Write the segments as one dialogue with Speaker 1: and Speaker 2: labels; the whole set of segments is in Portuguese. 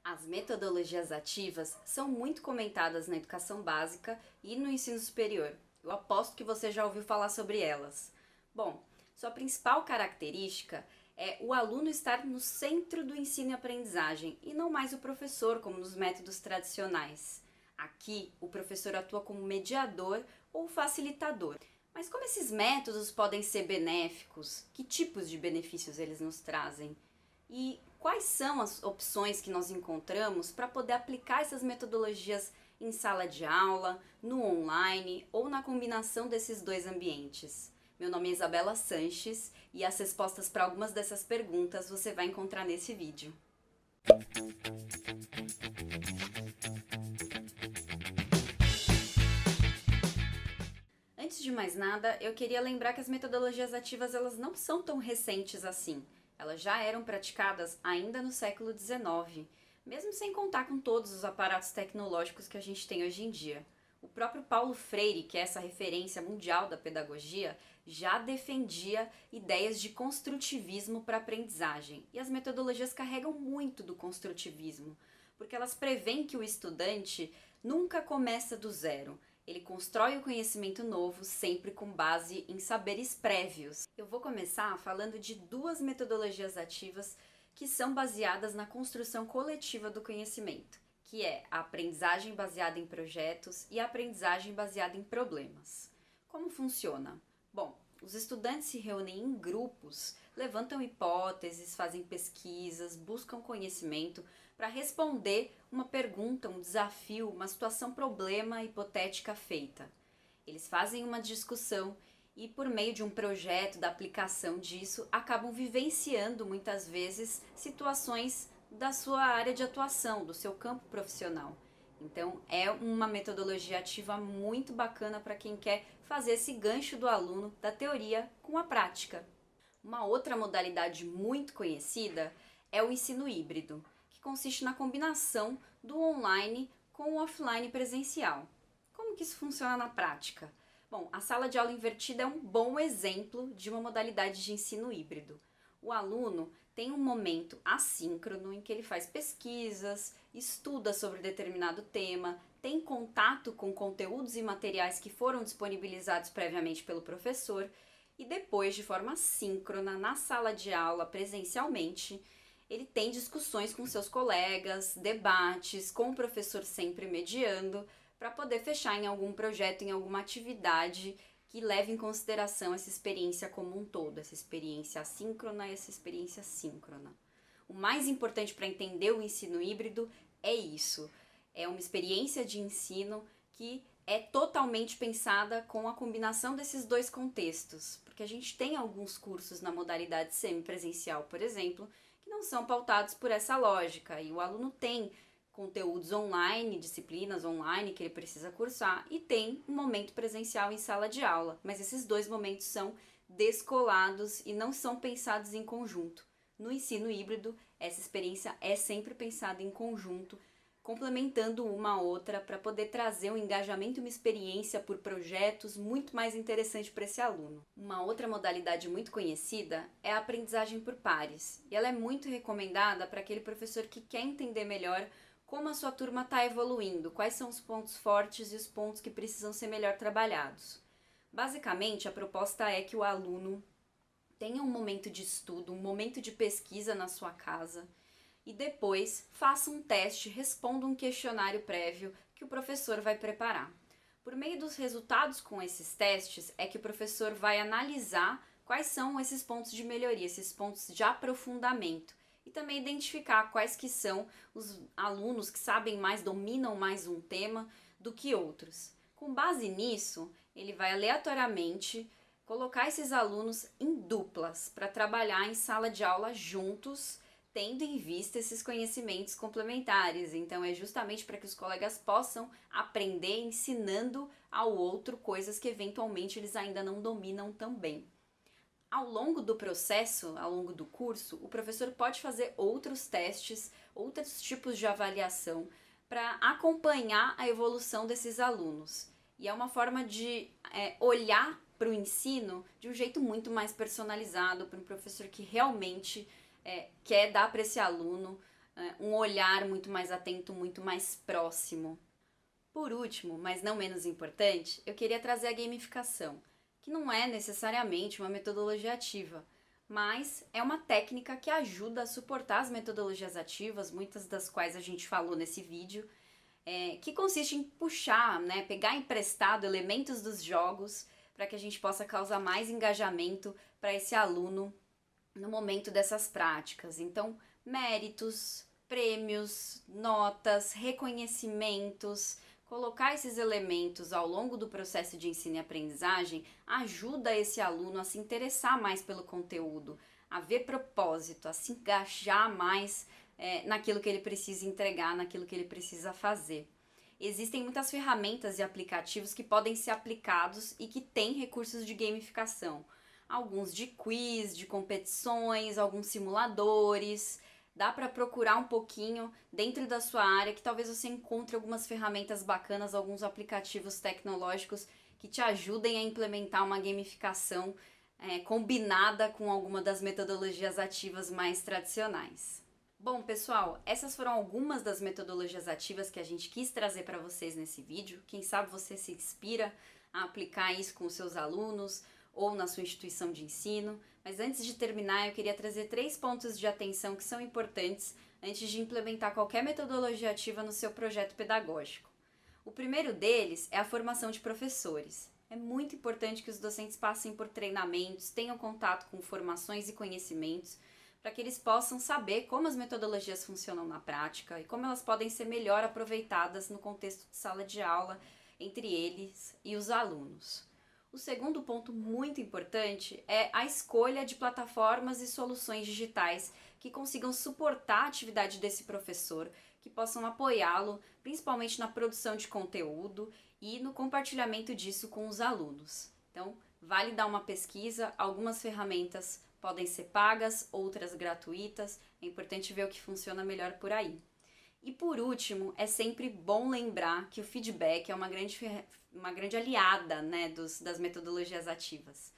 Speaker 1: As metodologias ativas são muito comentadas na educação básica e no ensino superior. Eu aposto que você já ouviu falar sobre elas. Bom, sua principal característica é o aluno estar no centro do ensino e aprendizagem e não mais o professor, como nos métodos tradicionais. Aqui, o professor atua como mediador ou facilitador. Mas como esses métodos podem ser benéficos? Que tipos de benefícios eles nos trazem? E quais são as opções que nós encontramos para poder aplicar essas metodologias em sala de aula, no online ou na combinação desses dois ambientes? Meu nome é Isabela Sanches e as respostas para algumas dessas perguntas você vai encontrar nesse vídeo. Antes de mais nada, eu queria lembrar que as metodologias ativas elas não são tão recentes assim. Elas já eram praticadas ainda no século XIX, mesmo sem contar com todos os aparatos tecnológicos que a gente tem hoje em dia. O próprio Paulo Freire, que é essa referência mundial da pedagogia, já defendia ideias de construtivismo para a aprendizagem. E as metodologias carregam muito do construtivismo, porque elas prevêem que o estudante nunca começa do zero. Ele constrói o conhecimento novo sempre com base em saberes prévios. Eu vou começar falando de duas metodologias ativas que são baseadas na construção coletiva do conhecimento, que é a aprendizagem baseada em projetos e a aprendizagem baseada em problemas. Como funciona? Bom, os estudantes se reúnem em grupos, levantam hipóteses, fazem pesquisas, buscam conhecimento para responder uma pergunta, um desafio, uma situação problema hipotética feita. Eles fazem uma discussão e, por meio de um projeto, da aplicação disso, acabam vivenciando muitas vezes situações da sua área de atuação, do seu campo profissional. Então, é uma metodologia ativa muito bacana para quem quer fazer esse gancho do aluno da teoria com a prática. Uma outra modalidade muito conhecida é o ensino híbrido, que consiste na combinação do online com o offline presencial. Como que isso funciona na prática? Bom, a sala de aula invertida é um bom exemplo de uma modalidade de ensino híbrido. O aluno tem um momento assíncrono em que ele faz pesquisas, estuda sobre determinado tema, tem contato com conteúdos e materiais que foram disponibilizados previamente pelo professor e depois, de forma síncrona, na sala de aula, presencialmente, ele tem discussões com seus colegas, debates, com o professor sempre mediando, para poder fechar em algum projeto, em alguma atividade que leve em consideração essa experiência como um todo, essa experiência assíncrona e essa experiência síncrona. O mais importante para entender o ensino híbrido é isso, é uma experiência de ensino que é totalmente pensada com a combinação desses dois contextos, porque a gente tem alguns cursos na modalidade semipresencial, por exemplo, que não são pautados por essa lógica, e o aluno tem conteúdos online, disciplinas online que ele precisa cursar, e tem um momento presencial em sala de aula, mas esses dois momentos são descolados e não são pensados em conjunto. No ensino híbrido, essa experiência é sempre pensada em conjunto, complementando uma a outra para poder trazer um engajamento e uma experiência por projetos muito mais interessante para esse aluno. Uma outra modalidade muito conhecida é a aprendizagem por pares, e ela é muito recomendada para aquele professor que quer entender melhor como a sua turma está evoluindo, quais são os pontos fortes e os pontos que precisam ser melhor trabalhados. Basicamente, a proposta é que o aluno tenha um momento de estudo, um momento de pesquisa na sua casa, e depois faça um teste, responda um questionário prévio que o professor vai preparar. Por meio dos resultados com esses testes é que o professor vai analisar quais são esses pontos de melhoria, esses pontos de aprofundamento, e também identificar quais que são os alunos que sabem mais, dominam mais um tema do que outros. Com base nisso, ele vai aleatoriamente colocar esses alunos em duplas para trabalhar em sala de aula juntos, tendo em vista esses conhecimentos complementares. Então, é justamente para que os colegas possam aprender ensinando ao outro coisas que eventualmente eles ainda não dominam tão bem. Ao longo do processo, ao longo do curso, o professor pode fazer outros testes, outros tipos de avaliação para acompanhar a evolução desses alunos. E é uma forma de olhar para o ensino de um jeito muito mais personalizado, para um professor que realmente quer dar para esse aluno um olhar muito mais atento, muito mais próximo. Por último, mas não menos importante, eu queria trazer a gamificação, que não é necessariamente uma metodologia ativa, mas é uma técnica que ajuda a suportar as metodologias ativas, muitas das quais a gente falou nesse vídeo, que consiste em puxar, né, pegar emprestado elementos dos jogos para que a gente possa causar mais engajamento para esse aluno no momento dessas práticas. Então, méritos, prêmios, notas, reconhecimentos, colocar esses elementos ao longo do processo de ensino e aprendizagem ajuda esse aluno a se interessar mais pelo conteúdo, a ver propósito, a se engajar mais naquilo que ele precisa entregar, naquilo que ele precisa fazer. Existem muitas ferramentas e aplicativos que podem ser aplicados e que têm recursos de gamificação. Alguns de quiz, de competições, alguns simuladores. Dá para procurar um pouquinho dentro da sua área que talvez você encontre algumas ferramentas bacanas, alguns aplicativos tecnológicos que te ajudem a implementar uma gamificação combinada com alguma das metodologias ativas mais tradicionais. Bom, pessoal, essas foram algumas das metodologias ativas que a gente quis trazer para vocês nesse vídeo. Quem sabe você se inspira a aplicar isso com os seus alunos ou na sua instituição de ensino. Mas antes de terminar, eu queria trazer 3 pontos de atenção que são importantes antes de implementar qualquer metodologia ativa no seu projeto pedagógico. O primeiro deles é a formação de professores. É muito importante que os docentes passem por treinamentos, tenham contato com formações e conhecimentos, para que eles possam saber como as metodologias funcionam na prática e como elas podem ser melhor aproveitadas no contexto de sala de aula entre eles e os alunos. O segundo ponto muito importante é a escolha de plataformas e soluções digitais que consigam suportar a atividade desse professor, que possam apoiá-lo, principalmente na produção de conteúdo e no compartilhamento disso com os alunos. Então, vale dar uma pesquisa, algumas ferramentas podem ser pagas, outras gratuitas, é importante ver o que funciona melhor por aí. E por último, é sempre bom lembrar que o feedback é uma grande aliada, né, das metodologias ativas.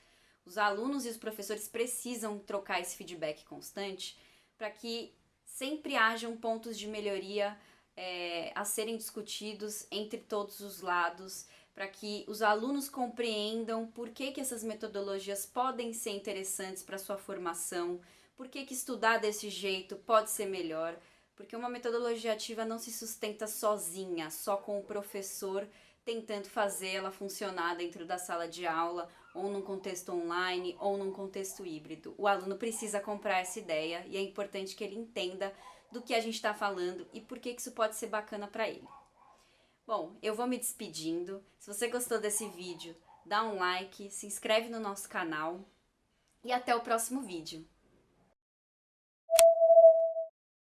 Speaker 1: Os alunos e os professores precisam trocar esse feedback constante para que sempre hajam pontos de melhoria a serem discutidos entre todos os lados, para que os alunos compreendam por que essas metodologias podem ser interessantes para a sua formação, por que estudar desse jeito pode ser melhor, porque uma metodologia ativa não se sustenta sozinha, só com o professor tentando fazer ela funcionar dentro da sala de aula, ou num contexto online, ou num contexto híbrido. O aluno precisa comprar essa ideia e é importante que ele entenda do que a gente está falando e por que isso pode ser bacana para ele. Bom, eu vou me despedindo. Se você gostou desse vídeo, dá um like, se inscreve no nosso canal e até o próximo vídeo.